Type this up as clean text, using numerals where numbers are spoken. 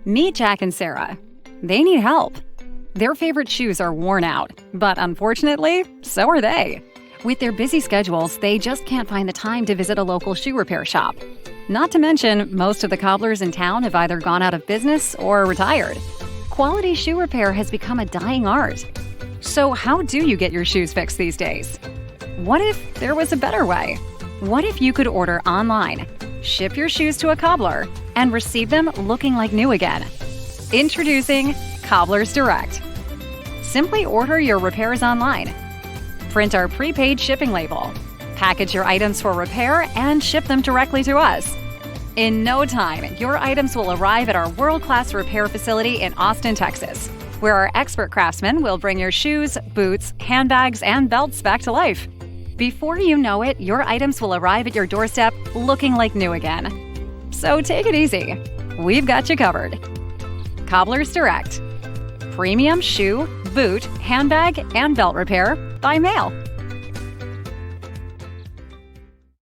Meet Jack and Sarah. They need help. Their favorite shoes are worn out, but unfortunately, so are they. With their busy schedules, they just can't find the time to visit a local shoe repair shop. Not to mention, most of the cobblers in town have either gone out of business or retired. Quality shoe repair has become a dying art. So how do you get your shoes fixed these days? What if there was a better way? What if you could order online, ship your shoes to a cobbler, and receive them looking like new again? Introducing Cobblers Direct. Simply order your repairs online. Print our prepaid shipping label. Package your items for repair and ship them directly to us. In no time, your items will arrive at our world-class repair facility in Austin, Texas, where our expert craftsmen will bring your shoes, boots, handbags, and belts back to life. Before you know it, your items will arrive at your doorstep looking like new again. So take it easy. We've got you covered. Cobblers Direct. Premium shoe, boot, handbag, and belt repair by mail.